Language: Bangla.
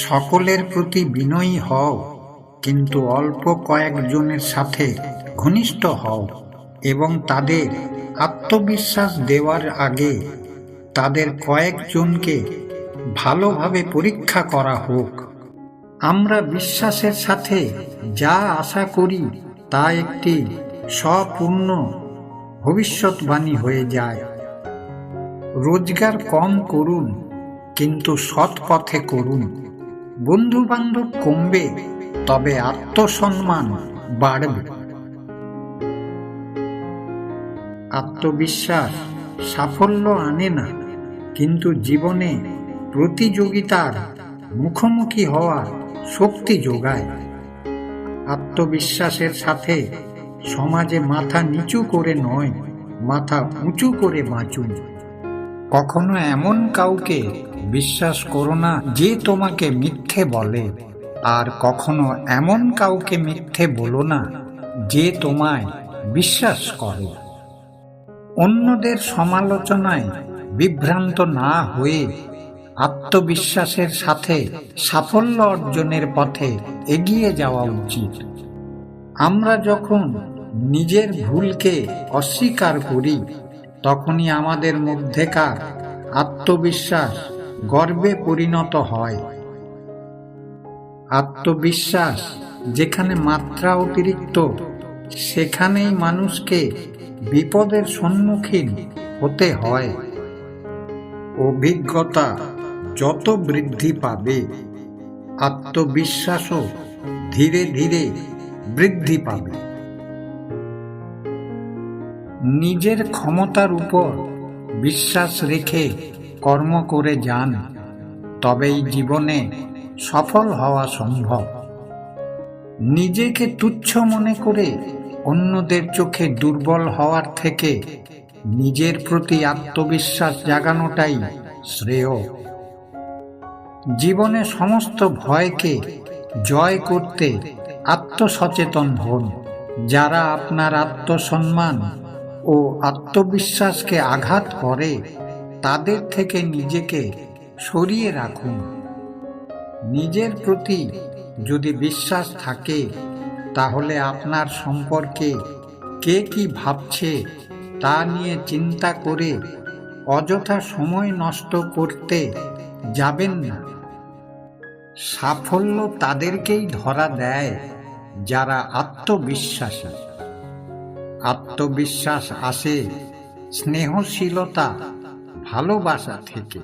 সকলের প্রতি বিনয়ী হও, কিন্তু অল্প কয়েকজনের সাথে ঘনিষ্ঠ হও এবং তাদের আত্মবিশ্বাস দেওয়ার আগে তাদের কয়েকজনকে ভালোভাবে পরীক্ষা করা হোক। আমরা বিশ্বাসের সাথে যা আশা করি তা একটি স্বপূর্ণ ভবিষ্যৎবাণী হয়ে যায়। রোজগার কম করুন, কিন্তু সৎ পথে করুন। বন্ধু বান্ধব কমবে, তবে আত্মসম্মান বাড়বে। আত্মবিশ্বাস সাফল্য আনে না, কিন্তু জীবনে প্রতিযোগিতার মুখোমুখি হওয়ার শক্তি যোগায়। আত্মবিশ্বাসের সাথে সমাজে মাথা নিচু করে নয়, মাথা উঁচু করে বাঁচুন। কখনো এমন কাউকে বিশ্বাস করো না যে তোমাকে মিথ্যে বলে, আর কখনো এমন কাউকে মিথ্যে বলো না যে তোমায় বিশ্বাস করে। অন্যদের সমালোচনায় বিভ্রান্ত না হয়ে আত্মবিশ্বাসের সাথে সাফল্য অর্জনের পথে এগিয়ে যাওয়া উচিত। আমরা যখন নিজের ভুলকে অস্বীকার করি, তখনই আমাদের মধ্যেকার আত্মবিশ্বাস গর্বে পরিণত হয়। আত্মবিশ্বাস যেখানে মাত্রা অতিরিক্ত, সেখানেই মানুষকে বিপদের সম্মুখীন হতে হয়। অভিজ্ঞতা যত বৃদ্ধি পাবে, আত্মবিশ্বাসও ধীরে ধীরে বৃদ্ধি পাবে। নিজের ক্ষমতার উপর বিশ্বাস রেখে কর্ম করে যান, তবেই জীবনে সফল হওয়া সম্ভব। নিজেকে তুচ্ছ মনে করে অন্যদের চোখে দুর্বল হওয়ার থেকে নিজের প্রতি আত্মবিশ্বাস জাগানোটাই শ্রেয়। জীবনে সমস্ত ভয়কে জয় করতে আত্মসচেতন হন। যারা আপনার আত্মসম্মান ও আত্মবিশ্বাসকে আঘাত করে, তাদের থেকে নিজেকে সরিয়ে রাখুন। নিজের প্রতি যদি বিশ্বাস থাকে, তাহলে আপনার সম্পর্কে কে কি ভাবছে তা নিয়ে চিন্তা করে অযথা সময় নষ্ট করতে যাবেন না। সাফল্য তাদেরকেই ধরা দেয় যারা আত্মবিশ্বাসী। আত্মবিশ্বাস আসে স্নেহশীলতা, ভালোবাসা থেকে।